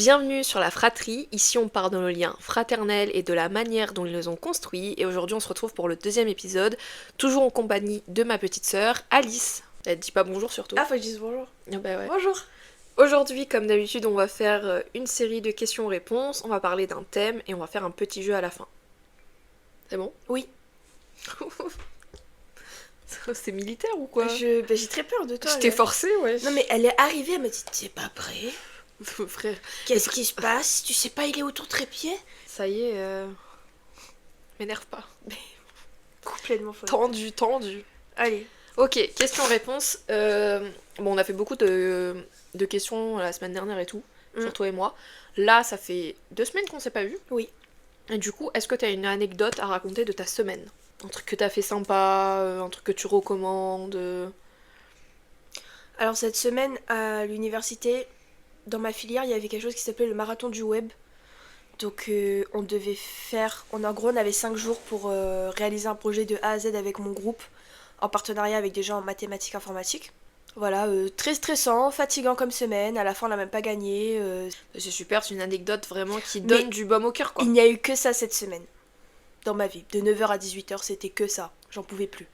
Bienvenue sur la fratrie, ici on part dans le lien fraternel et de la manière dont ils les ont construits et aujourd'hui on se retrouve pour le deuxième épisode, toujours en compagnie de ma petite sœur Alice. Elle dit pas bonjour surtout. Ah, faut que je dise bonjour. Ah bah ouais. Bonjour. Aujourd'hui comme d'habitude on va faire une série de questions-réponses, on va parler d'un thème et on va faire un petit jeu à la fin. C'est bon? Oui. C'est militaire ou quoi? J'ai très peur de toi. Je t'ai là. forcé, ouais. Non mais elle est arrivée, elle m'a dit t'es pas prêt? Frère, Qu'est-ce qui se passe? Tu sais pas il est où ton trépied? ça y est, m'énerve pas. Complètement folle. Tendu. Allez. Ok, question-réponse. Bon, on a fait beaucoup de questions la semaine dernière et tout, sur toi et moi. Là, ça fait 2 semaines qu'on s'est pas vu. Oui. Et du coup, est-ce que t'as une anecdote à raconter de ta semaine? Un truc que t'as fait sympa, un truc que tu recommandes Alors cette semaine à l'université, dans ma filière, il y avait quelque chose qui s'appelait le marathon du web. Donc on devait faire, en gros on avait 5 jours pour réaliser un projet de A à Z avec mon groupe, en partenariat avec des gens en mathématiques informatiques. Voilà, très stressant, fatigant comme semaine, à la fin on n'a même pas gagné. C'est super, c'est une anecdote vraiment qui donne du baume au cœur, quoi. Il n'y a eu que ça cette semaine, dans ma vie. De 9h à 18h, c'était que ça, j'en pouvais plus.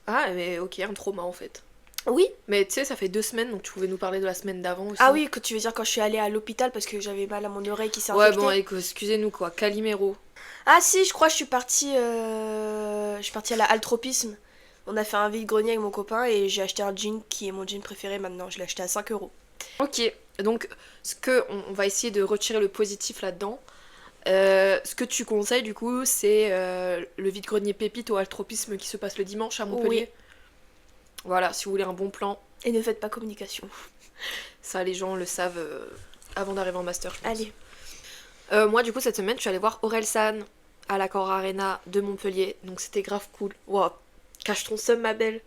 Ah, mais ok, un trauma en fait. Oui. Mais tu sais, ça fait 2 semaines, donc tu pouvais nous parler de la semaine d'avant aussi. Ah oui, que tu veux dire quand je suis allée à l'hôpital parce que j'avais mal à mon oreille qui s'est Ouais, infectée. bon, excusez-nous quoi, Calimero. Ah si, je crois que je suis partie à la Altropisme. On a fait un vide-grenier avec mon copain et j'ai acheté un jean qui est mon jean préféré maintenant. Je l'ai acheté à 5 €. Ok, donc on va essayer de retirer le positif là-dedans. Ce que tu conseilles du coup, c'est le vide-grenier pépite au altropisme qui se passe le dimanche à Montpellier. Oui. Voilà, si vous voulez un bon plan, Et ne faites pas communication. ça les gens le savent avant d'arriver en master, je pense. Allez. Moi du coup cette semaine, je suis allée voir Orelsan à l'Accor Arena de Montpellier, donc c'était grave cool. Wow, cache ton seum ma belle.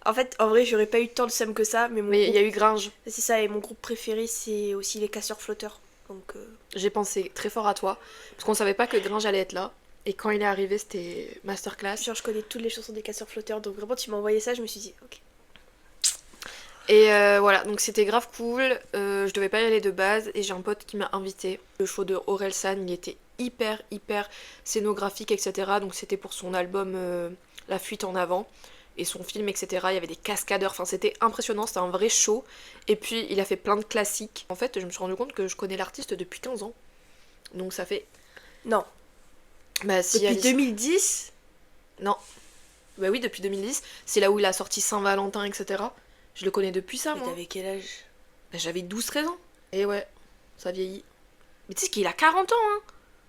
En fait, en vrai, j'aurais pas eu tant de seum que ça, mais Mais il y a eu Gringe. C'est ça, et mon groupe préféré, c'est aussi les casseurs flotteurs. Donc, J'ai pensé très fort à toi, parce qu'on savait pas que Gringe allait être là. Et quand il est arrivé, c'était masterclass. genre, je connais toutes les chansons des casseurs flotteurs, donc vraiment, tu m'as envoyé ça, je me suis dit, ok. Et voilà, donc c'était grave cool. Je devais pas y aller de base et j'ai un pote qui m'a invité. Le show de Orelsan, il était hyper scénographique, etc. Donc c'était pour son album La Fuite en avant et son film, etc. Il y avait des cascadeurs, enfin c'était impressionnant, c'était un vrai show. Et puis il a fait plein de classiques. En fait, je me suis rendu compte que je connais l'artiste depuis 15 ans. Donc ça fait. Non. Bah si, Depuis Alice. 2010. Non. Bah oui, depuis 2010. C'est là où il a sorti Saint-Valentin, etc. Je le connais depuis ça, Mais moi. t'avais quel âge? Bah, j'avais 12-13 ans. Et ouais, ça vieillit. Mais tu sais qu'il a 40 ans, hein.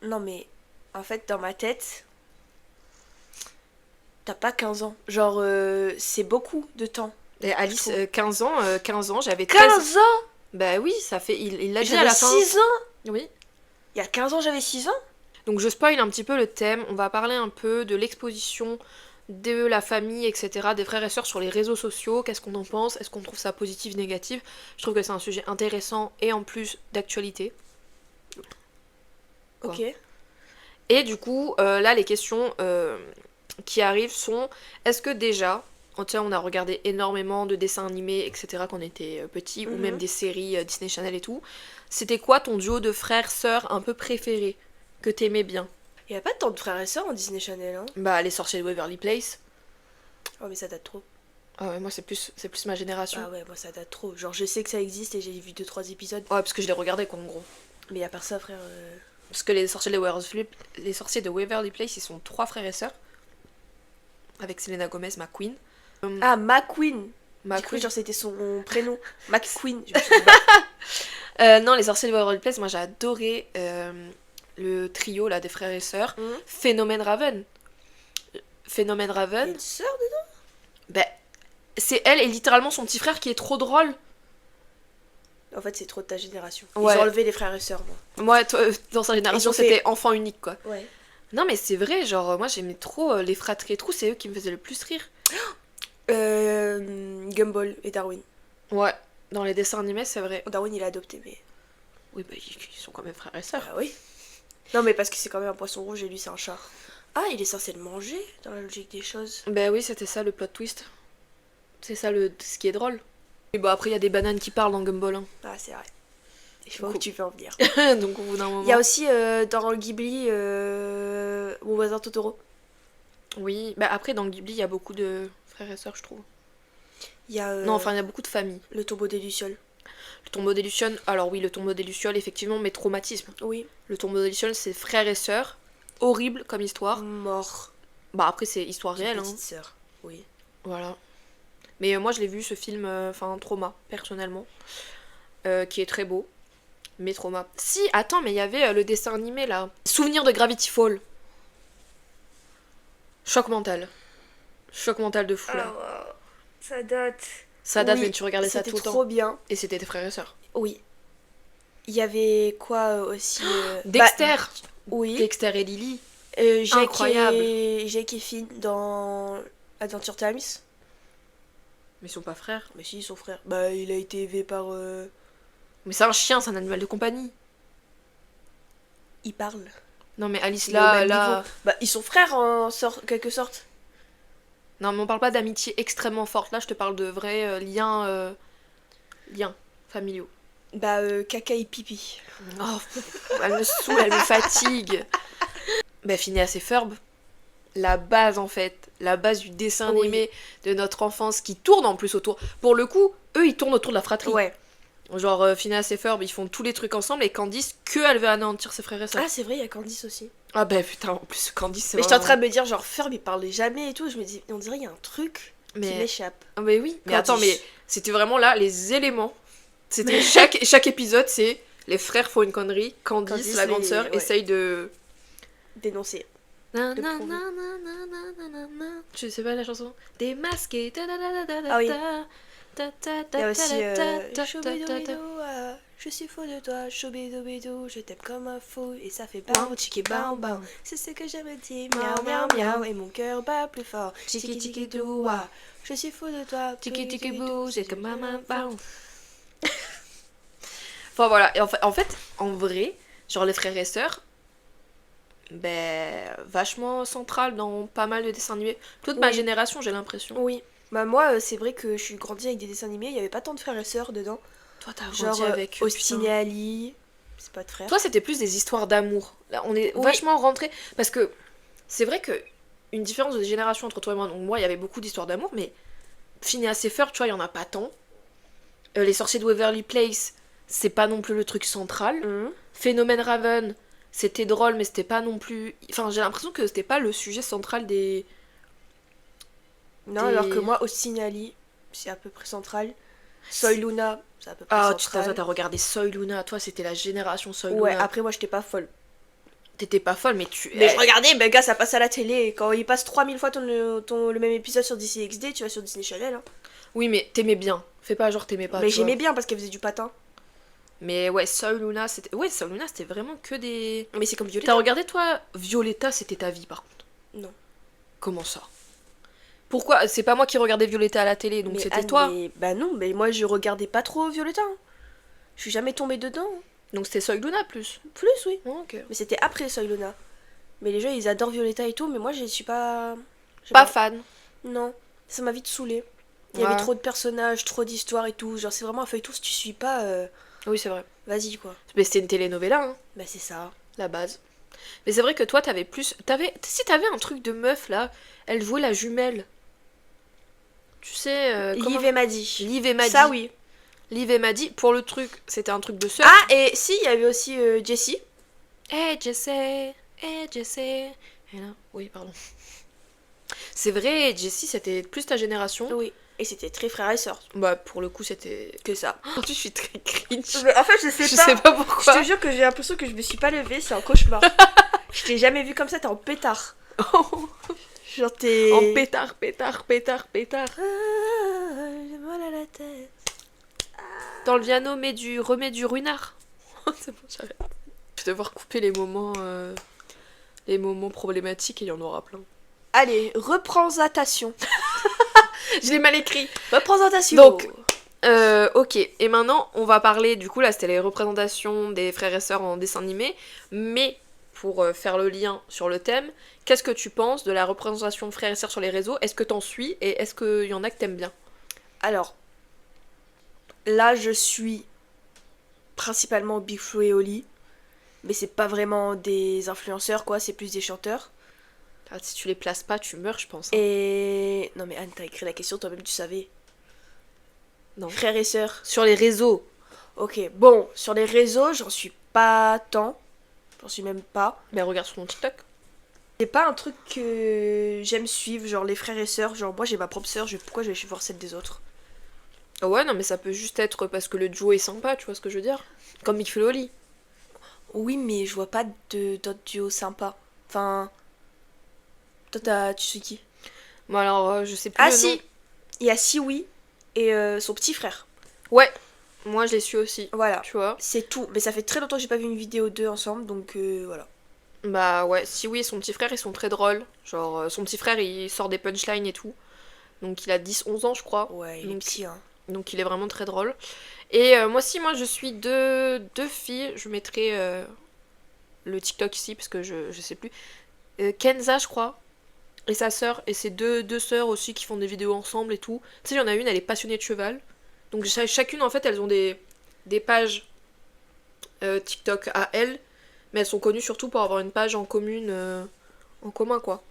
Non, mais en fait, dans ma tête, t'as pas 15 ans. Genre, c'est beaucoup de temps. Et Alice, 15 ans, j'avais 15 ans. Bah oui, ça fait. Il l'a dit à J'avais la fin. 6 ans. Oui. Il y a 15 ans, j'avais 6 ans. Donc je spoil un petit peu le thème. On va parler un peu de l'exposition de la famille, etc., des frères et sœurs sur les réseaux sociaux. Qu'est-ce qu'on en pense? Est-ce qu'on trouve ça positif, négatif? Je trouve que c'est un sujet intéressant et en plus d'actualité. Quoi. Ok. Et du coup, là, les questions qui arrivent sont est-ce que déjà, on a regardé énormément de dessins animés, etc., quand on était petit, ou même des séries Disney Channel et tout, c'était quoi ton duo de frères-sœurs un peu préféré, que t'aimais bien? Il y a pas tant de frères et sœurs en Disney Channel, hein. Bah, les sorciers de Waverly Place. Oh, mais ça date trop. Ah ouais, moi, c'est plus ma génération. Ah ouais, moi ça date trop. Genre, je sais que ça existe et j'ai vu 2-3 épisodes. Ouais, parce que je les regardais, quoi, en gros. Mais y a pas ça, frère. Parce que les sorciers de Waverly Place, ils sont 3 frères et sœurs. Avec Selena Gomez, ma queen. Ah, McQueen. Ma J'ai cru queen. genre c'était son prénom. McQueen. Je me suis dit, Non, les sorciers de Waverly Place, moi j'ai adoré le trio là des frères et sœurs. Phénomène Raven. Phénomène y a Raven, une sœur dedans? ben, c'est elle et littéralement son petit frère qui est trop drôle. En fait, c'est trop de ta génération. Ouais. Ils ont enlevé les frères et sœurs, moi. Moi, dans sa génération, Ils ont fait- c'était enfant unique quoi. Ouais. Non, mais c'est vrai, genre, moi j'aimais trop les fratries et tout, c'est eux qui me faisaient le plus rire. Gumball et Darwin. Ouais, dans les dessins animés, c'est vrai. Darwin, il a adopté, mais. Oui, bah, ils sont quand même frères et sœurs. Ah oui. Non, mais parce que c'est quand même un poisson rouge et lui, c'est un chat. Ah, il est censé le manger dans la logique des choses. Ben oui, c'était ça le plot twist. C'est ça ce qui est drôle. Et bah, après, il y a des bananes qui parlent dans Gumball. Hein. Ah, c'est vrai. Je vois où tu veux en venir. Donc au bout d'un moment... Il y a aussi dans Ghibli Mon voisin Totoro. Oui, bah après dans le Ghibli, il y a beaucoup de frères et sœurs, je trouve. Il y a Non, enfin, il y a beaucoup de familles. Le tombeau des Lucioles. Le tombeau des Lucioles, alors oui, le tombeau des Lucioles, effectivement, mais traumatisme. Oui. Le tombeau des Lucioles, c'est frères et sœurs. Horrible comme histoire. Mort. Bah après, c'est histoire réelle. Petite Hein. sœur. Oui. Voilà. Mais moi, je l'ai vu, ce film, enfin, Trauma, personnellement. Qui est très beau. Mais Trauma. Si, attends, mais il y avait le dessin animé, là. Souvenir de Gravity Fall. Choc mental. Choc mental de fou, là. wow. Ça date. Ça date, Oui, mais tu regardais ça tout le c'était temps. trop bien. Et c'était tes frères et sœurs. Oui. Il y avait quoi aussi Dexter. Oui. Dexter et Lily. Incroyable. Jake et Finn dans Adventure Times. Mais ils sont pas frères. Mais si, son frère. Bah, il a été élevé par. Mais c'est un chien, c'est un animal de compagnie. Il parle. Non mais Alice, Il est au même là... niveau. Bah, ils sont frères en quelque sorte. Non mais on parle pas d'amitié extrêmement forte. Là, je te parle de vrais liens familiaux. Bah, caca et pipi. Oh, elle me saoule, elle me fatigue. Bah, Phineas et Ferb. La base, en fait. La base du dessin Oui. animé de notre enfance qui tourne en plus autour. Pour le coup, eux, ils tournent autour de la fratrie. Ouais. Genre, Phineas et Ferb, ils font tous les trucs ensemble et Candice, elle veut anéantir ses frères et sœurs. Ah, c'est vrai, il y a Candice aussi. Ah bah putain, en plus, Candice, c'est Mais j'étais en vraiment... train de me dire, genre, Ferb, il parlait jamais et tout. Je me dis, on dirait, il y a un truc qui m'échappe. Ah mais oui, mais Candice. attends, mais c'était vraiment là les éléments. C'était chaque épisode, c'est les frères font une connerie, Candice, la grande sœur, ouais. essaye de... Dénoncer. Je sais pas la chanson. Démasqué. Ah oui. Il y a aussi Choubidouidou, je suis fou de toi, choubidouidou, je t'aime comme un fou et ça fait bam, tchiki bam bam. C'est ce que j'aime dire, miaou miaou miaou et mon cœur bat plus fort. Tchiki tchiki dou, je suis fou de toi, Tiki tiki bou, j'ai comme maman. Enfin voilà, et en fait, en vrai, genre les frères et sœurs, ben vachement central dans pas mal de dessins animés. Toute ma Oui. génération, j'ai l'impression. Oui. Bah moi, c'est vrai que je suis grandie avec des dessins animés, il y avait pas tant de frères et sœurs dedans. Toi, t'as Genre grandi avec eux, Austin putain. et Ali, c'est pas de frères. Toi, c'était plus des histoires d'amour. Là, on est Oui. vachement rentré parce que c'est vrai que une différence de génération entre toi et moi. Donc moi, il y avait beaucoup d'histoires d'amour, mais Phineas et Ferb, tu vois, il y en a pas tant. Les sorciers de Waverly Place, c'est pas non plus le truc central. Mhm. Phénomène Raven, c'était drôle, mais c'était pas non plus. Enfin, j'ai l'impression que c'était pas le sujet central des. Non, Des- alors que moi, Austin et Ali, c'est à peu près central. Soy Luna, c'est à peu près Ah, toi, central. t'as regardé Soy Luna. Toi, c'était la génération Soy Ouais, Luna. après moi, j'étais pas folle. T'étais pas folle, mais tu. Mais je regardais, ben gars, ça passe à la télé. Et quand il passe 3000 fois le même épisode sur Disney XD, tu vas sur Disney Channel. Hein. Oui, mais t'aimais bien. Fais pas genre t'aimais pas. Mais tu vois. j'aimais bien parce qu'elle faisait du patin. Mais ouais, Soy Luna, c'était. Ouais, Soy Luna, c'était vraiment que des. Mais c'est comme Violetta. T'as regardé toi Violetta, c'était ta vie par contre. Non. Comment ça? Pourquoi? C'est pas moi qui regardais Violetta à la télé, donc Mais c'était Anne, toi. Bah non, mais moi je regardais pas trop Violetta. Hein. Je suis jamais tombée dedans. Hein. Donc c'était Soy Luna plus. Plus, oui. Oh, ok. Mais c'était après Soy Luna. Mais les gens ils adorent Violetta et tout, mais moi je suis pas. je sais Pas fan. Non, ça m'a vite saoulée. Il y Ouais. avait trop de personnages, trop d'histoires et tout. Genre c'est vraiment un feuilleton, si tu suis pas, Oui, c'est vrai. vas-y quoi. Mais c'était une telenovela, hein, Bah c'est ça. la base. Mais c'est vrai que toi, t'avais plus. Si t'avais un truc de meuf là, elle jouait la jumelle. Tu sais. Comment... Liv et Maddie. Liv et Maddie. Ça oui. Liv et Maddie, pour le truc, c'était un truc de sœur. Ah et si, il y avait aussi Jessie. Hey Jessie, hey Jessie. Et là, oui, pardon. C'est vrai, Jessie, c'était plus ta génération. Oui. Et c'était très frère et sœur. Bah, pour le coup, c'était. Que ça. Aujourd'hui, je suis très cringe. Mais en fait, je Je sais pas Je pourquoi. te jure que j'ai l'impression que je me suis pas levée, c'est un cauchemar. Je t'ai jamais vu comme ça, t'es en pétard. Genre t'es. En pétard, pétard, pétard, pétard. Ah, j'ai mal à la tête. Dans le piano, remets du runard. C'est bon, j'arrête. Je vais devoir couper les moments problématiques et il y en aura plein. Allez, représentation. Je l'ai mal écrit. Représentation. Donc, ok. Et maintenant, on va parler, du coup, là, c'était les représentations des frères et sœurs en dessin animé. Mais, pour faire le lien sur le thème, qu'est-ce que tu penses de la représentation de frères et sœurs sur les réseaux? Est-ce que t'en suis et est-ce qu'il y en a que t'aimes bien? Alors, là, je suis principalement Big Flo et Oli. Mais c'est pas vraiment des influenceurs, quoi, c'est plus des chanteurs. Ah, si tu les places pas, tu meurs, je pense. Hein. Et... Non mais Anne, t'as écrit la question, toi-même tu savais. Non. Frères et sœurs. Sur les réseaux. Ok, bon, sur les réseaux, j'en suis pas tant. J'en suis même pas. Mais regarde sur mon TikTok. C'est pas un truc que j'aime suivre, genre les frères et sœurs. Genre moi j'ai ma propre sœur, pourquoi je vais voir celle des autres? Ouais, non, mais ça peut juste être parce que le duo est sympa, tu vois ce que je veux dire. Comme Big Flo et Oli. Oui, mais je vois pas d'autres duos sympas. Enfin... Toi, tu sais qui? Bon, alors, je sais plus Ah le si, nom. il y a Siwi et son petit frère. Ouais, moi je les suis aussi. Voilà, Tu vois. c'est tout. Mais ça fait très longtemps que j'ai pas vu une vidéo d'eux ensemble, donc voilà. Bah ouais, si oui, son petit frère, ils sont très drôles. Genre, son petit frère, il sort des punchlines et tout. Donc il a 10-11 ans, je crois. Ouais, il est Donc, petit, hein. donc il est vraiment très drôle. Et moi je suis deux filles. Je mettrai le TikTok ici, parce que je sais plus. Kenza, je crois. Et sa sœur. Et c'est deux sœurs aussi qui font des vidéos ensemble et tout. Tu sais, il y en a une, elle est passionnée de cheval. Donc chacune, en fait, elles ont des pages TikTok à elles. Mais elles sont connues surtout pour avoir une page en commune, en commun quoi.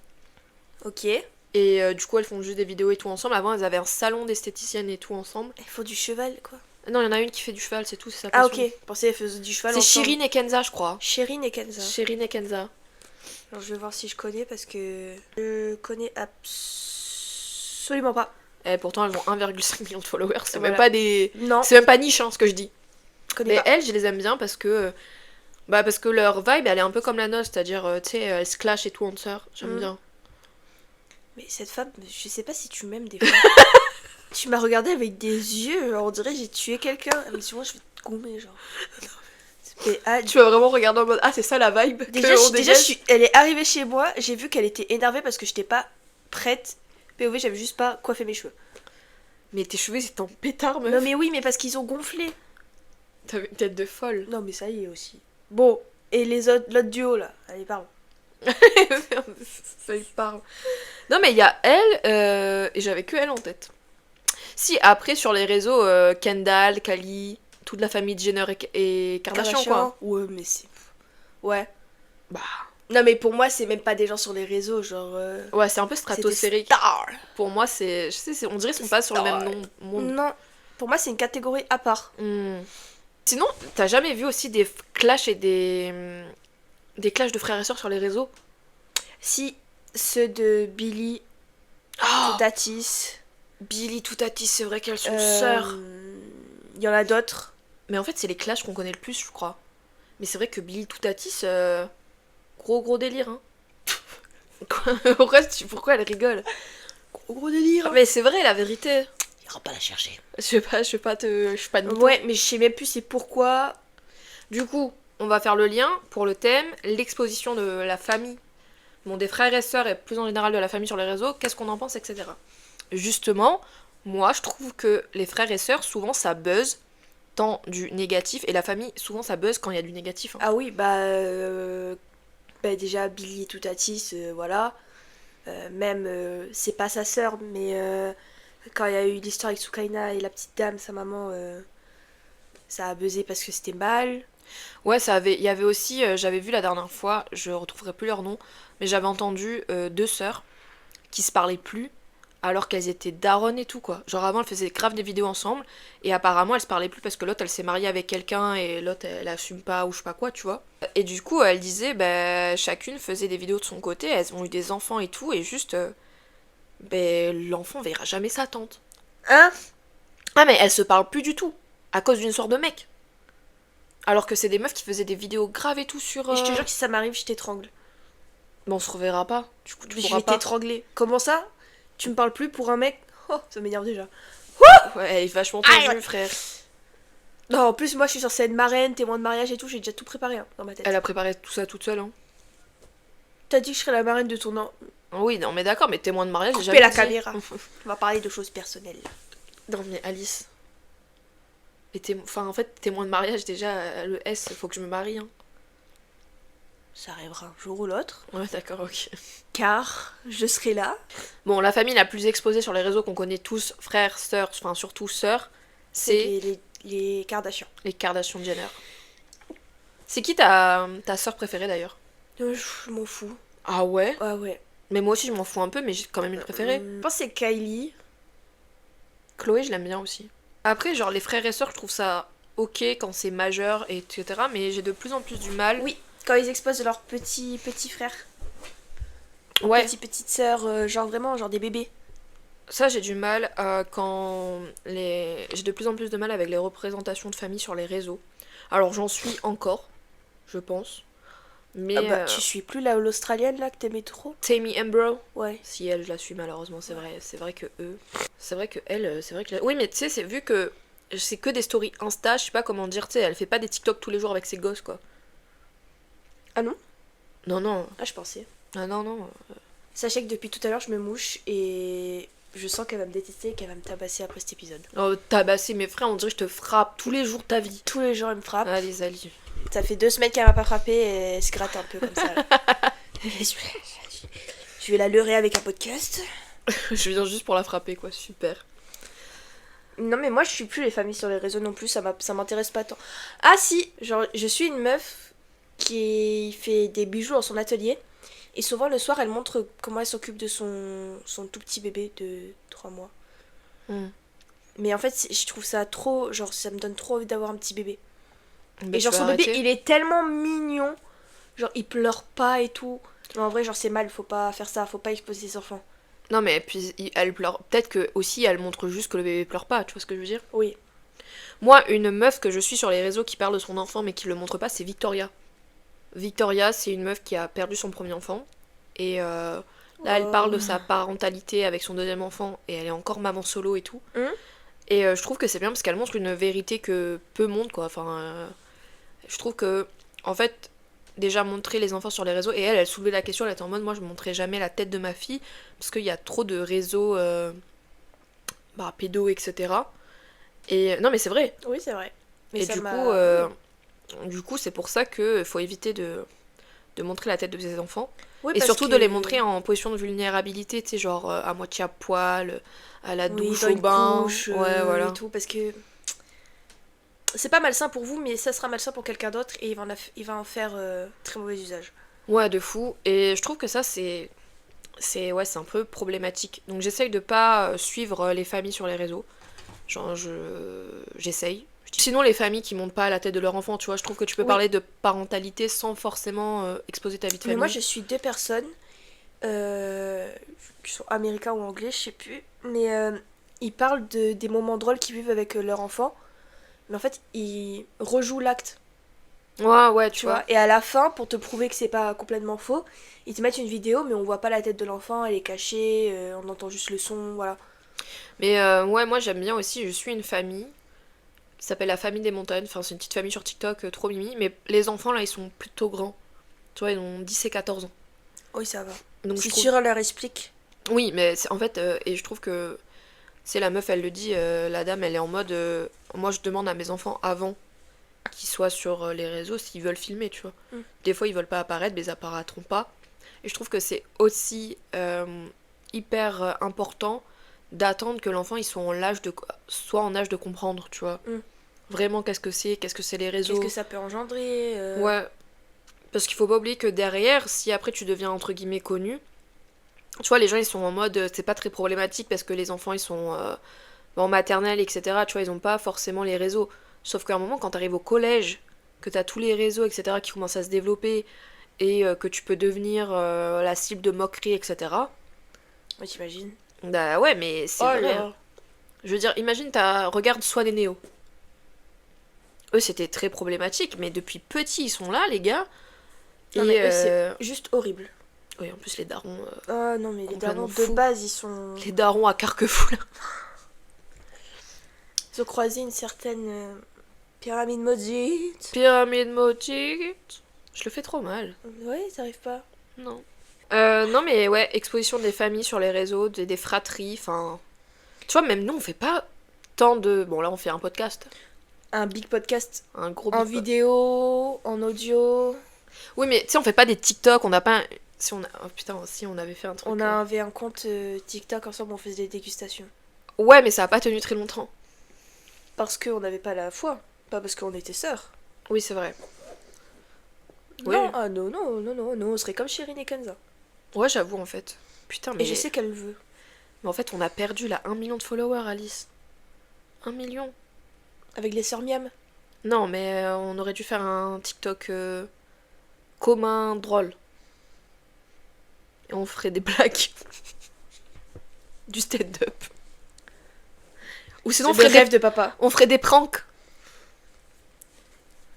Ok. Il Et du coup, elles font juste des vidéos et tout ensemble. Avant, elles avaient un salon d'esthéticienne et tout ensemble. faut du cheval, quoi. Non, il y en a une qui fait du cheval, c'est tout, c'est sa Ah passion. ok, je pensais qu'elle faisait du cheval C'est ensemble. Shirin et Kenza, je crois. Shirin et Kenza. Shirin et Kenza. Alors je vais voir si je connais parce que je connais absolument pas. Et pourtant, elles ont 1,5 million de followers. C'est Voilà. même pas des. Non, C'est même pas niche, hein, ce que je dis. je connais Mais pas. elles, je les aime bien parce que. Bah, parce que leur vibe, elle est un peu comme la nôtre. C'est-à-dire, tu sais, elles se clashent et tout en sœurs. J'aime Mm. bien. Mais cette femme, je sais pas si tu m'aimes des fois. Tu m'as regardé avec des yeux, genre on dirait que j'ai tué quelqu'un. Mais tu vois, je vais te gommer, genre. Mais, ah, Tu vas vraiment regarder en mode. Ah, c'est ça la vibe. déjà, que on dégage. elle est arrivée chez moi, j'ai vu qu'elle était énervée parce que j'étais pas prête. POV, j'avais juste pas coiffé mes cheveux. Mais tes cheveux, c'est en pétard, meuf. Non mais oui, mais parce qu'ils ont gonflé. T'avais une tête de folle. Non mais ça y est aussi. Bon, et l'autre duo là, allez pardon. Ça y parle. Non, mais il y a elle, et j'avais que elle en tête. Si, après, sur les réseaux, Kendall, Kylie, toute la famille de Jenner et Kardashian, quoi. Ouais, mais c'est... Ouais. Bah, Non mais pour moi, c'est même pas des gens sur les réseaux, genre... ouais, c'est un peu c'est des stratosphérique. stars. Pour moi, c'est. Je sais, on dirait qu'ils sont pas sur le même monde. Non, pour moi, c'est une catégorie à part. Hmm. Sinon, t'as jamais vu aussi des clashs et des clashs de frères et sœurs sur les réseaux? Si ceux de Billy, Oh, Tatis... Billy, Toutatis, c'est vrai qu'elles sont sœurs. Il y en a d'autres. Mais en fait, c'est les clashs qu'on connaît le plus, je crois. Mais c'est vrai que Billy Toutatis, gros délire, hein. Pourquoi elle rigole? Gros délire. Mais c'est vrai, la vérité. Il ira pas la chercher. Je suis pas de mytho. Ouais, mais je sais même plus c'est pourquoi. Du coup, on va faire le lien pour le thème, l'exposition de la famille, bon, des frères et sœurs et plus en général de la famille sur les réseaux, qu'est-ce qu'on en pense, etc. Justement, moi, je trouve que les frères et sœurs, souvent, ça buzz tant du négatif, et la famille, souvent, ça buzz quand il y a du négatif. Hein. Ah oui, bah déjà Billy et Toutatis, voilà. Même, c'est pas sa sœur, mais quand il y a eu l'histoire avec Soukaina et la petite dame, sa maman, ça a buzzé parce que c'était mal. Ouais, il y avait aussi, j'avais vu la dernière fois, je retrouverai plus leur nom, mais j'avais entendu deux sœurs qui se parlaient plus alors qu'elles étaient daronnes et tout quoi. Genre avant elles faisaient grave des vidéos ensemble et apparemment elles se parlaient plus parce que l'autre elle s'est mariée avec quelqu'un et l'autre elle assume pas ou je sais pas quoi tu vois. Et du coup elle disait bah chacune faisait des vidéos de son côté, elles ont eu des enfants et tout et juste l'enfant verra jamais sa tante. Hein? Ah mais elles se parlent plus du tout à cause d'une sorte de mec. Alors que c'est des meufs qui faisaient des vidéos graves et tout sur... Et je te jure que si ça m'arrive, je t'étrangle. Mais on se reverra pas. Du coup, tu Mais je pourras vais pas. t'étrangler. Comment ça? Tu me parles plus pour un mec? Oh, ça m'énerve déjà. Ouais, elle est vachement Aïe, tendue, ouais. frère. Non, en plus, moi je suis censée être marraine, témoin de mariage et tout, j'ai déjà tout préparé hein, dans ma tête. Elle a préparé tout ça toute seule, hein. T'as dit que je serais la marraine de ton an. Oui, non, mais d'accord, mais témoin de mariage, j'ai Coupez jamais la dit. caméra. On va parler de choses personnelles. Non, mais Alice. Et enfin, en fait, témoin de mariage, déjà, le S, faut que je me marie, hein. Ça arrivera un jour ou l'autre. Ouais, d'accord, ok. Car je serai là. Bon, la famille la plus exposée sur les réseaux qu'on connaît tous, frères, sœurs, enfin surtout sœurs, c'est les Kardashians. Les Kardashian Jenner. C'est qui ta sœur préférée d'ailleurs? Je m'en fous. Ah ouais? Ah ouais. Mais moi aussi je m'en fous un peu, mais j'ai quand même une préférée. Je pense que c'est Kylie. Chloé, je l'aime bien aussi. Après, genre les frères et sœurs, je trouve ça ok quand c'est majeur, etc. Mais j'ai de plus en plus du mal. Oui, quand ils exposent leurs petits frères. Ouais. Petites sœurs, genre vraiment, genre des bébés. Ça, j'ai du mal quand les. J'ai de plus en plus de mal avec les représentations de famille sur les réseaux. Alors j'en suis encore, je pense. Mais. Ah bah, tu suis plus l'Australienne là que t'aimais trop? Tammy Embro. Ouais. Si elle, je la suis malheureusement, c'est vrai. C'est vrai que eux. C'est vrai que elle, c'est vrai que. Oui, mais tu sais, c'est vu que c'est que des stories Insta, je sais pas comment dire, tu sais, elle fait pas des TikTok tous les jours avec ses gosses, quoi. Ah non? Non, non. Ah, je pensais. Ah non, non. Sachez que depuis tout à l'heure, je me mouche et je sens qu'elle va me détester et qu'elle va me tabasser après cet épisode. Oh, tabasser mes frères, on dirait que je te frappe tous les jours de ta vie. Tous les jours, elle me frappe. Allez, Zali. Ça fait 2 semaines qu'elle m'a pas frappé et elle se gratte un peu comme ça. Je vais la leurrer avec un podcast. Je viens juste pour la frapper, quoi. Super. Non mais moi je suis plus les familles sur les réseaux non plus, ça m'intéresse pas tant. Ah si, genre je suis une meuf qui fait des bijoux dans son atelier et souvent le soir elle montre comment elle s'occupe de son tout petit bébé de 3 mois. Mm. Mais en fait je trouve ça trop, genre ça me donne trop envie d'avoir un petit bébé. Bah, Et genre tu vas son bébé arrêter. il est tellement mignon, genre il pleure pas et tout. Mais en vrai genre c'est mal, faut pas faire ça, faut pas exposer ses enfants. Non, mais puis elle pleure. Peut-être que aussi elle montre juste que le bébé pleure pas, tu vois ce que je veux dire? Oui. Moi, une meuf que je suis sur les réseaux qui parle de son enfant mais qui le montre pas, c'est Victoria. Victoria, c'est une meuf qui a perdu son premier enfant. Et là, elle parle de sa parentalité avec son deuxième enfant. Et elle est encore maman solo et tout. Et je trouve que c'est bien parce qu'elle montre une vérité que peu monde, quoi. Enfin, je trouve que, en fait, déjà montrer les enfants sur les réseaux. Et elle soulevait la question, elle était en mode, moi, je montrerai jamais la tête de ma fille. Parce qu'il y a trop de réseaux pédos, etc. Et non, mais c'est vrai. Oui c'est vrai. Mais Et ça du coup, c'est pour ça qu'il faut éviter de montrer la tête de ses enfants. Oui, Et parce surtout que- de les montrer en position de vulnérabilité, tu sais, genre à moitié à poil, à la Oui, douche, dans au une bain. couche, Ouais, voilà. et tout, parce que c'est pas malsain pour vous, mais ça sera malsain pour quelqu'un d'autre et il va en faire très mauvais usage. Ouais, de fou. Et je trouve que ça, c'est un peu problématique. Donc j'essaye de pas suivre les familles sur les réseaux. Genre, j'essaye. Sinon, les familles qui montent pas la tête de leur enfant, tu vois, je trouve que tu peux Oui. parler de parentalité sans forcément exposer ta vie de Mais famille. moi, je suis 2 personnes qui sont américains ou anglais, je sais plus, mais ils parlent des moments drôles qu'ils vivent avec leur enfant, mais en fait, ils rejouent l'acte, Ouais, tu tu vois. vois. Et à la fin, pour te prouver que c'est pas complètement faux, ils te mettent une vidéo, mais on voit pas la tête de l'enfant, elle est cachée, on entend juste le son, voilà. Mais ouais, moi j'aime bien aussi, je suis une famille qui s'appelle la famille des montagnes. Enfin, c'est une petite famille sur TikTok, trop mimi. Mais les enfants là, ils sont plutôt grands. Tu vois, ils ont 10 et 14 ans. Oui, ça va. Donc Si je trouve... Cyril leur explique. Oui, mais en fait, et je trouve que. C'est la meuf, elle le dit, la dame, elle est en mode. Moi, je demande à mes enfants avant qu'ils soient sur les réseaux s'ils veulent filmer, tu vois. Des fois, ils veulent pas apparaître, mais ils apparaîtront pas. Et je trouve que c'est aussi hyper important d'attendre que l'enfant il soit en âge de comprendre, tu vois. Vraiment, qu'est-ce que c'est les réseaux. Qu'est-ce que ça peut engendrer Ouais, parce qu'il faut pas oublier que derrière, si après tu deviens entre guillemets connu, tu vois, les gens ils sont en mode c'est pas très problématique parce que les enfants ils sont en maternelle, etc. Tu vois, ils ont pas forcément les réseaux. Sauf qu'à un moment, quand t'arrives au collège, que t'as tous les réseaux, etc., qui commencent à se développer et que tu peux devenir la cible de moqueries, etc. Ouais, t'imagines. Bah ouais, mais c'est Oh vrai. là. Hein. Je veux dire, imagine, regarde Swan et Néo. Eux, c'était très problématique, mais depuis petit, ils sont là, les gars. Non, Et, mais eux, c'est juste horrible. oui, en plus, les darons. Ah non, mais les Complètement darons de fous. base, ils sont. Les darons à Carquefou, là. Ils ont croisé une certaine pyramide maudite. Pyramide maudite. Je le fais trop mal. Ouais, ça arrive pas. Non. Non, mais ouais, exposition des familles sur les réseaux, des fratries, enfin. Tu vois, même nous, on fait pas tant de. Bon, là, on fait un podcast. Un big podcast Un gros en big vidéo, en audio. Oui, mais tu sais, on fait pas des TikTok, on n'a pas. Si on a... Oh putain, si on avait fait un truc. On avait un compte TikTok ensemble, on faisait des dégustations. Ouais, mais ça a pas tenu très longtemps. parce qu'on n'avait pas la foi, pas parce qu'on était sœurs. Oui, c'est vrai. Oui. Non, ah non, non, non, non, non, on serait comme Shirin et Kenza. Ouais, j'avoue, en fait. Putain, Et mais... je sais qu'elle veut. Mais en fait, on a perdu, là, 1 million de followers, Alice. 1 million. Avec les sœurs Miam. Non, mais on aurait dû faire un TikTok commun, drôle. Et on ferait des blagues. Du stand-up. Ou sinon, C'est le rêve de papa. on ferait des pranks.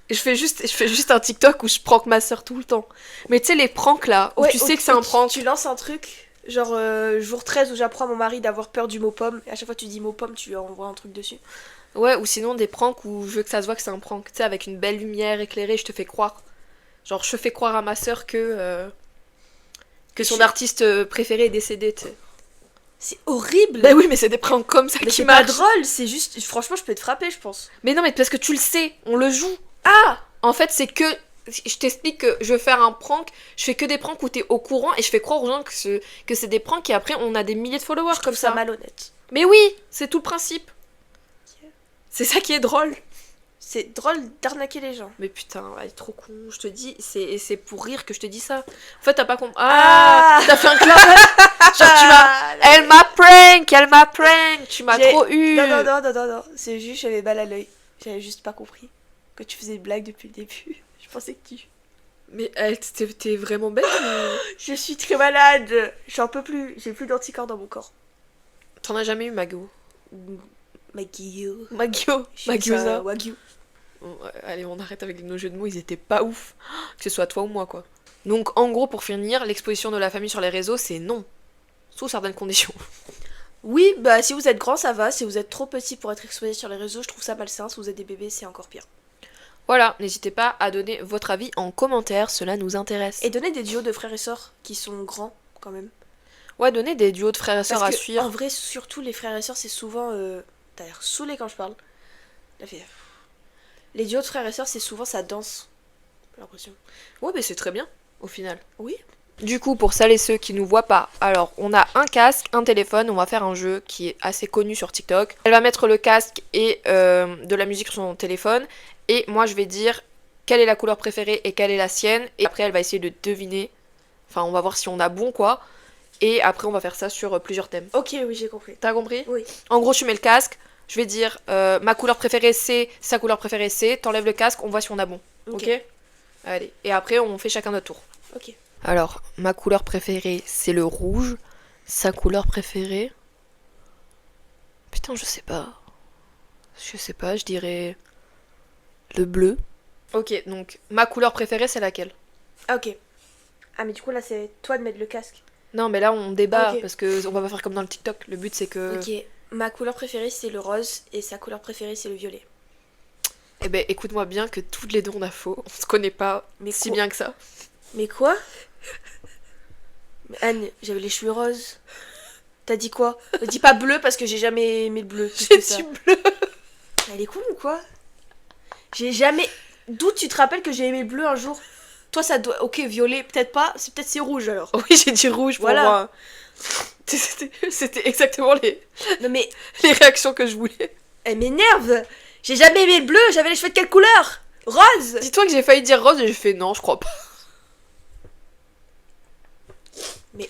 Et je fais juste un TikTok où je prank ma soeur tout le temps. Mais tu sais, les pranks là, où tu sais que c'est un prank. Tu lances un truc, genre jour 13 où j'apprends à mon mari d'avoir peur du mot pomme. Et à chaque fois que tu dis mot pomme, tu lui envoies un truc dessus. Ouais, ou sinon des pranks où je veux que ça se voit que c'est un prank. Tu sais, avec une belle lumière éclairée, je te fais croire. Genre, je fais croire à ma soeur que son artiste préféré est décédé, tu sais. C'est horrible. Bah oui, mais c'est des pranks comme ça Mais qui c'est pas marchent. drôle, c'est juste. Franchement, je peux te frapper, je pense. Mais non, mais parce que tu le sais, on le joue. Ah En fait, c'est que. Je t'explique que je veux faire un prank, je fais que des pranks où t'es au courant et je fais croire aux gens que c'est des pranks et après on a des milliers de followers Je trouve comme ça ça. malhonnête. Mais oui, c'est tout le principe. C'est ça qui est drôle. C'est drôle d'arnaquer les gens. Mais putain, elle est trop con, je te dis, c'est pour rire que je te dis ça. En fait, t'as pas compris. Ah, t'as fait un clin d'œil. Genre, tu m'as. Elle m'a prank, tu m'as trop eu. Non, non, non, non, non, non. C'est juste, j'avais mal à l'œil. J'avais juste pas compris que tu faisais une blague depuis le début. Je pensais que tu. Mais t'es vraiment bête ou... Je suis très malade. J'en peux plus. J'ai plus d'anticorps dans mon corps. T'en as jamais eu, Mago? Magio. Magiosa. Wagyu. Bon, allez, on arrête avec nos jeux de mots, ils étaient pas ouf. Que ce soit toi ou moi, quoi. Donc, en gros, pour finir, l'exposition de la famille sur les réseaux, c'est non. Sous certaines conditions. Oui, bah si vous êtes grand, ça va. Si vous êtes trop petit pour être exposé sur les réseaux, je trouve ça malsain. Si vous êtes des bébés, c'est encore pire. Voilà, n'hésitez pas à donner votre avis en commentaire, cela nous intéresse. Et donnez des duos de frères et sœurs qui sont grands, quand même. Ouais, donnez des duos de frères et sœurs à Parce que, suivre. en vrai, surtout les frères et sœurs, c'est souvent... T'as l'air saoulé quand je parle. Les duos de frères et sœurs, c'est souvent ça danse. J'ai l'impression. Ouais, mais c'est très bien, au final. Oui. Du coup, pour celles et ceux qui nous voient pas, alors on a un casque, un téléphone, on va faire un jeu qui est assez connu sur TikTok. Elle va mettre le casque et de la musique sur son téléphone, et moi je vais dire quelle est la couleur préférée et quelle est la sienne, et après elle va essayer de deviner. Enfin, on va voir si on a bon quoi, et après on va faire ça sur plusieurs thèmes. Ok, oui, j'ai compris. T'as compris? Oui. En gros, tu mets le casque, je vais dire ma couleur préférée c'est, sa couleur préférée c'est, t'enlèves le casque, on voit si on a bon. Ok? Allez, et après on fait chacun notre tour. Ok. Alors, ma couleur préférée, c'est le rouge. Sa couleur préférée... Putain, je sais pas. Je dirais... le bleu. Ok, donc, ma couleur préférée, c'est laquelle? Ah, ok. Ah, mais du coup, là, c'est toi de mettre le casque. Non, mais là, on débat, Ok. parce que on va pas faire comme dans le TikTok. Le but, c'est que... Ok. Ma couleur préférée, c'est le rose, et sa couleur préférée, c'est le violet. Eh ben, écoute-moi bien que toutes les deux, on a faux. On se connaît pas Mais si quoi bien que ça. Mais quoi? Mais Anne, j'avais les cheveux roses. T'as dit quoi? Dis pas bleu parce que j'ai jamais aimé le bleu. plus J'ai que ça. dit bleu. Elle est cool ou quoi? J'ai jamais. D'où tu te rappelles que j'ai aimé le bleu un jour? Toi, ça doit. Ok, violet, peut-être pas. Peut-être c'est rouge alors. Oui, j'ai dit rouge pour Voilà. moi. C'était exactement Non mais, les réactions que je voulais. elle m'énerve. J'ai jamais aimé le bleu. J'avais les cheveux de quelle couleur? Rose. Dis-toi que j'ai failli dire rose et j'ai fait non, je crois pas. Mais-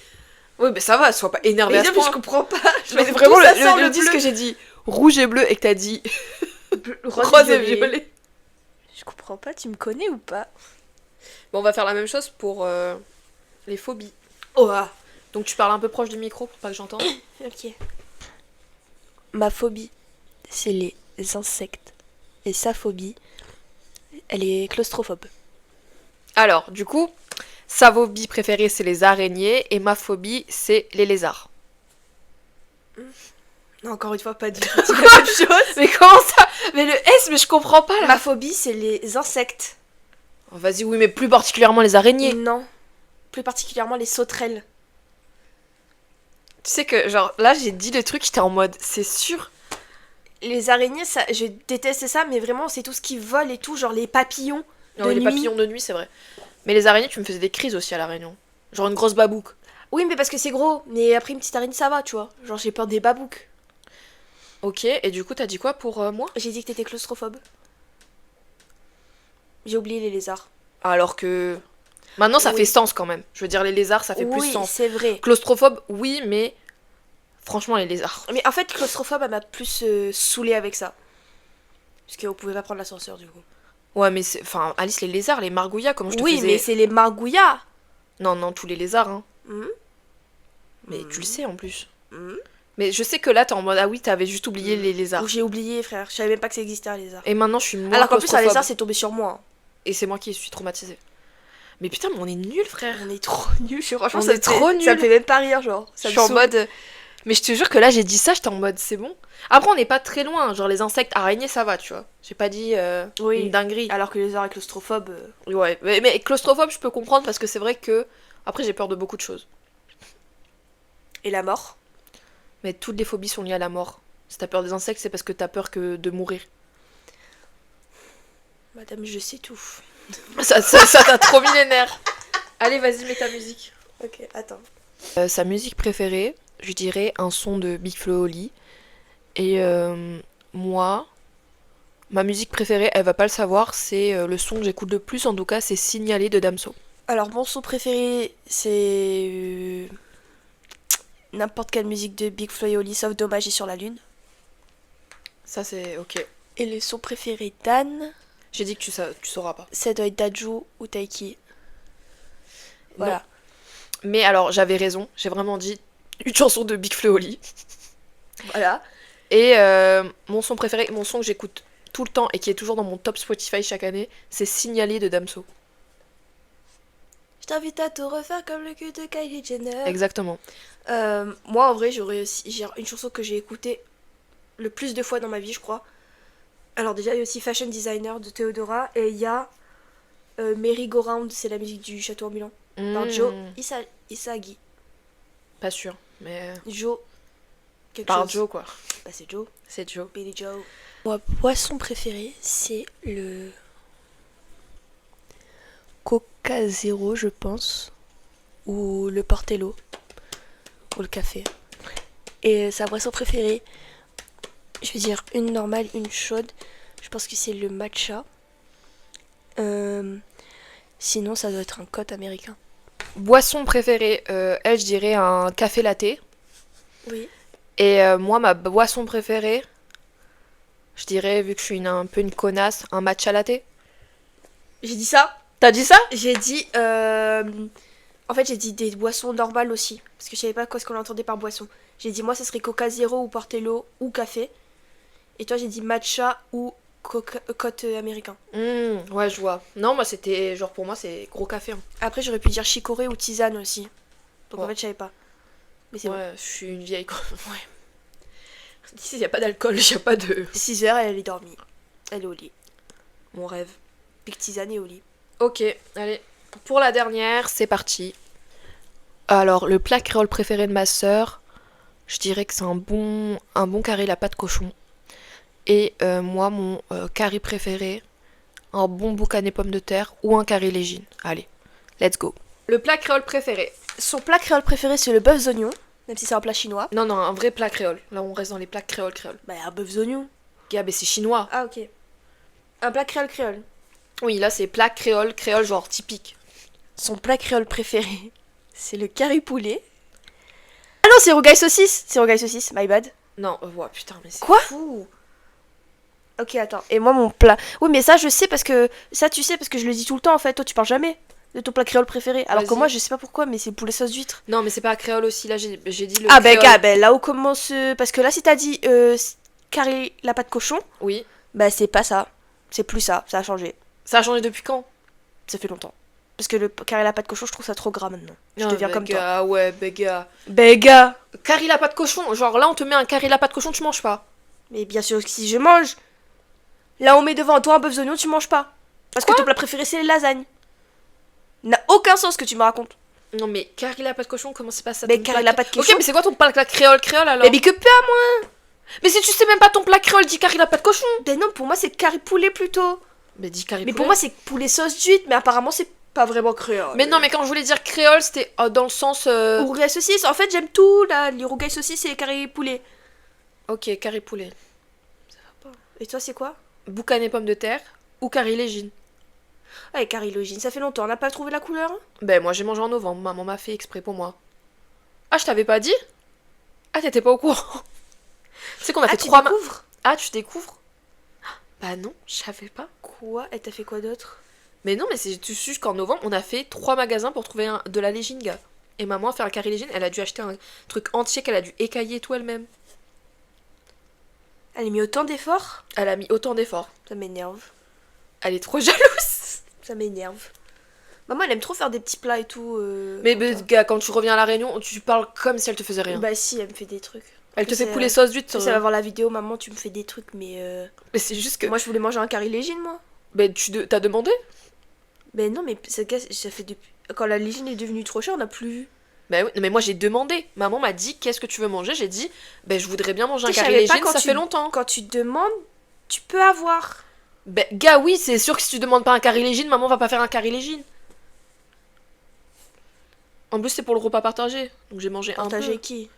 Oui, mais ça va, sois pas énervé Mais à ce non, mais point. je comprends pas. Mais Genre, vraiment, d'où ça sort le disque bleu que j'ai dit rouge et bleu et que t'as dit Rose, rose et violet. Je comprends pas. Tu me connais ou pas? Bon, on va faire la même chose pour les phobies. Oh ah. Donc tu parles un peu proche du micro pour pas que j'entende. Ok. Ma phobie, c'est les insectes. Et sa phobie, elle est claustrophobe. Alors, du coup, sa phobie préférée c'est les araignées et ma phobie c'est les lézards. Non, encore une fois, pas du tout la même chose. Mais comment ça? Mais le S, mais je comprends pas là. Ma phobie, c'est les insectes. Oh, vas-y, oui, mais plus particulièrement les araignées. Non. Plus particulièrement les sauterelles. Tu sais que, genre, là j'ai dit le truc, j'étais en mode, c'est sûr. Les araignées, ça, je déteste ça, mais vraiment, c'est tout ce qui vole et tout, genre les papillons de Non, les nuit. papillons de nuit, c'est vrai. Mais les araignées, tu me faisais des crises aussi à la Réunion. Genre une grosse babouque. Oui, mais parce que c'est gros. Mais après, une petite araignée, ça va, tu vois. Genre, j'ai peur des babouques. Ok, et du coup, t'as dit quoi pour moi? J'ai dit que t'étais claustrophobe. J'ai oublié les lézards. Alors que... Maintenant, ça Oui. fait sens quand même. Je veux dire, les lézards, ça fait plus Oui, sens. c'est vrai. Claustrophobe, oui, mais... Franchement, les lézards. Mais en fait, claustrophobe, elle m'a plus saoulée avec ça. Parce qu'on pouvait pas prendre l'ascenseur, du coup. Ouais, mais c'est... Enfin, Alice, les lézards, les margouillas, comme je te Oui, faisais... mais c'est les margouillas. Non, non, tous les lézards, hein. Mhm. Mais tu le sais, en plus. Mhm. Mais je sais que là, t'es en mode... Ah oui, t'avais juste oublié les lézards. Ou j'ai oublié, frère. Je savais même pas que ça existait, un lézard. Et maintenant, je suis moins Alors qu'en plus, un claustrophobe. lézard, c'est tombé sur moi. Et c'est moi qui suis traumatisée. Mais putain, mais on est nuls, frère. On est trop nuls. Franchement, On ça est me trop fait- nuls. Ça me fait même pas rire, genre. Ça Je me suis en saoule. mode... Mais je te jure que là, j'ai dit ça, j'étais en mode, c'est bon. Après, on n'est pas très loin. Genre, les insectes, araignées, ça va, tu vois. J'ai pas dit Oui. une dinguerie. Alors que les lézards et claustrophobes. Ouais, mais claustrophobe, je peux comprendre parce que c'est vrai que... Après, j'ai peur de beaucoup de choses. Et la mort. Mais toutes les phobies sont liées à la mort. Si t'as peur des insectes, c'est parce que t'as peur que de mourir. Madame, je sais tout. Ça t'a trop mis les nerfs. Allez, vas-y, mets ta musique. Ok, attends. Sa musique préférée, je dirais un son de Big Flo et Oli. Et moi, ma musique préférée, elle va pas le savoir, c'est le son que j'écoute le plus en tout cas, c'est Signalé de Damso. Alors, mon son préféré, c'est. N'importe quelle musique de Big Flo et Oli, sauf Dommage et sur la Lune. Ça c'est ok. Et le son préféré d'Anne, J'ai dit que tu sauras pas. ça doit être Dajou ou Taiki. Voilà. Mais alors j'avais raison, j'ai vraiment dit une chanson de Big Flo et Oli. Voilà. Et mon son préféré, mon son que j'écoute tout le temps et qui est toujours dans mon top Spotify chaque année, c'est Signalé de Damso. Je t'invite à te refaire comme le cul de Kylie Jenner. Exactement. Moi, en vrai, j'ai une chanson que j'ai écoutée le plus de fois dans ma vie, je crois. Alors déjà, il y a aussi Fashion Designer de Theodora. Et il y a Merry Go Round, c'est la musique du Château Ambulant. Par Joe Isagi. Pas sûr, mais Joe. Quelque par chose. Joe quoi. Bah, c'est Joe. C'est Joe. Billy Joe. Mon boisson préférée, c'est le Coca Zéro, je pense. Ou le Portello. Ou le café. Et sa boisson préférée, je veux dire une normale, une chaude. Je pense que c'est le matcha. Sinon, ça doit être un cote américain. Boisson préférée, elle je dirais un café latte. Oui. Et moi ma boisson préférée, je dirais vu que je suis un peu une connasse, un matcha latte. J'ai dit ça. T'as dit ça? J'ai dit. En fait, j'ai dit des boissons normales aussi. Parce que je savais pas quoi ce qu'on entendait par boisson. J'ai dit moi, ça serait Coca Zéro ou Portello ou café. Et toi, j'ai dit matcha ou cote américain. Ouais je vois. Non moi c'était genre pour moi c'est gros café. Hein. Après, j'aurais pu dire chicorée ou tisane aussi. Donc en Ouais. fait, je savais pas. Mais c'est bon. Ouais je suis une vieille quoi. Ouais. Ici il y a pas d'alcool, il y a pas de... 6 heures, elle est dormie. Elle est au lit. Mon rêve. Big tisane est au lit. Ok, allez. Pour la dernière, c'est parti. Alors, le plat créole préféré de ma sœur, je dirais que c'est un bon carré la pâte cochon. Et moi, mon curry préféré, un bon boucané pommes de terre ou un curry légine. Allez, let's go. Le plat créole préféré. Son plat créole préféré, c'est le bœuf oignon. Même si c'est un plat chinois. Non, non, un vrai plat créole. Là, on reste dans les plats créoles. Bah, un bœuf oignon. Gars, mais c'est chinois. Ah, ok. Un plat créole. Oui, là, c'est plat créole genre typique. Son plat créole préféré, c'est le curry poulet. Ah non, c'est rougail saucisse. C'est rougail saucisse, my bad. Non, ouais, putain, mais c'est Quoi fou. Ok, attends. Et moi, mon plat. Oui, mais ça, je sais parce que. Ça, tu sais parce que je le dis tout le temps en fait. Toi, tu parles jamais de ton plat créole préféré. Alors que Vas-y. moi, je sais pas pourquoi, mais c'est poulet sauce d'huître. Non, mais c'est pas créole aussi. Là, j'ai dit le Ah, ben, créole. gars, ben là où commence. Parce que là, si t'as dit curry la pâte cochon, Oui. bah, c'est pas ça. C'est plus ça. Ça a changé. Ça a changé depuis quand? Ça fait longtemps. Parce que le curry la pâte cochon, je trouve ça trop gras maintenant. Je Non, deviens bah, comme toi. gars, ouais, bah, gars. Ben, gars. Curry la pâte cochon. Genre là, on te met un curry la pâte cochon, tu manges pas. Mais bien sûr que si je mange. Là, on met devant toi un bœuf oignon, tu manges pas. Parce que ton plat préféré, c'est les lasagnes. N'a aucun sens ce que tu me racontes. Non, mais curry la pâte cochon, comment c'est pas ça? Mais ton curry plat la pâte Ok, cochon. mais c'est quoi ton plat créole alors? Mais que pas, moi. Mais si tu sais même pas ton plat créole, dis curry la pâte cochon. Ben non, pour moi, c'est curry poulet plutôt. Mais dis curry Mais poulet. pour moi, c'est poulet sauce d'huître, mais apparemment, c'est pas vraiment créole. Mais non, mais quand je voulais dire créole, c'était dans le sens. Ou rougail saucisse. En fait, j'aime tout, là. Les rougail saucisse et les curry poulet. Ok, curry poulet. Et toi, c'est quoi? Boucan et pommes de terre ou curry légine. Ouais, carilogine, ça fait longtemps, on n'a pas trouvé la couleur? Ben moi j'ai mangé en novembre, maman m'a fait exprès pour moi. Ah, je t'avais pas dit? Ah, t'étais pas au courant. C'est qu'on a Ah, fait tu 3 découvres? Ah, tu découvres? Bah non, je savais pas. Quoi? Et t'as fait quoi d'autre? Mais non, mais c'est juste qu'en novembre, on a fait 3 magasins pour trouver de la légine, gars. Et maman a fait un curry légine, elle a dû acheter un truc entier qu'elle a dû écailler tout elle-même. Elle a mis autant d'efforts? Elle a mis autant d'efforts. Ça m'énerve. Elle est trop jalouse. Ça m'énerve. Maman, elle aime trop faire des petits plats et tout. Mais comme ça. gars, quand tu reviens à la Réunion, tu parles comme si elle te faisait rien. Bah si, elle me fait des trucs. Elle te C'est, fait poulet sauce d'huître. Ça va voir la vidéo, maman, tu me fais des trucs, mais... Mais c'est juste que... Moi, je voulais manger un curry légine, moi. Mais t'as demandé? Mais non, mais ça fait depuis... Quand la légine est devenue trop chère, on n'a plus vu. Bah oui, mais moi j'ai demandé. Maman m'a dit qu'est-ce que tu veux manger. J'ai dit, ben je voudrais bien manger un Je curry savais pas légine, quand ça tu- fait longtemps. Quand tu demandes, tu peux avoir. Ben gars, oui, c'est sûr que si tu demandes pas un curry légine, maman va pas faire un curry légine. En plus, c'est pour le repas partagé. Donc j'ai mangé un Partager peu. qui?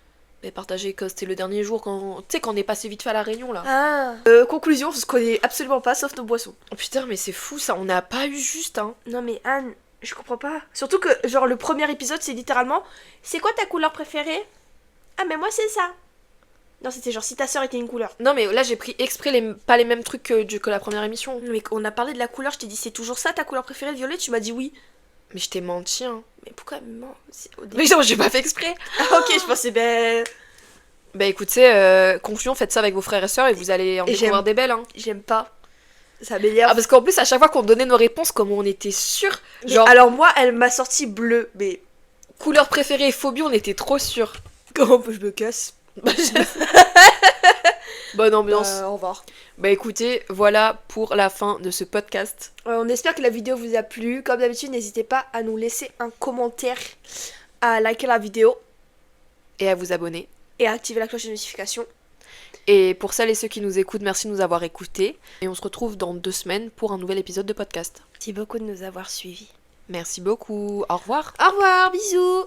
Mais partagé, que c'était le dernier jour quand. Tu sais, quand on est passé vite fait à la Réunion là. Ah. Conclusion, on se connaît absolument pas, sauf nos boissons. Oh putain, mais c'est fou ça, on n'a pas eu juste, hein. Non mais Anne, je comprends pas. Surtout que, genre, le premier épisode, c'est littéralement... C'est quoi ta couleur préférée? Ah, mais moi, c'est ça. Non, c'était genre si ta soeur était une couleur. Non, mais là j'ai pris exprès pas les mêmes trucs que la première émission. Mais on a parlé de la couleur, je t'ai dit c'est toujours ça ta couleur préférée, violet? Tu m'as dit oui. Mais je t'ai menti, hein. Mais pourquoi non? Au début... Mais non, j'ai pas fait exprès. Ah, ok, je pensais, ben... Bah écoutez, conclusion, faites ça avec vos frères et sœurs et vous allez en Et découvrir j'aime. des belles, hein. J'aime pas. Ça m'énerve. Ah, parce qu'en plus, à chaque fois qu'on donnait nos réponses, comme on était sûr, Mais genre, alors moi, elle m'a sorti bleu, mais... couleur préférée et phobie, on était trop sûrs. Comment je me casse? Bonne ambiance. Au revoir. Bah écoutez, voilà pour la fin de ce podcast. On espère que la vidéo vous a plu. Comme d'habitude, n'hésitez pas à nous laisser un commentaire, à liker la vidéo Et à vous abonner. et à activer la cloche de notification. Et pour celles et ceux qui nous écoutent, merci de nous avoir écoutés. Et on se retrouve dans 2 semaines pour un nouvel épisode de podcast. Merci beaucoup de nous avoir suivis. Merci beaucoup. Au revoir. Au revoir, bisous.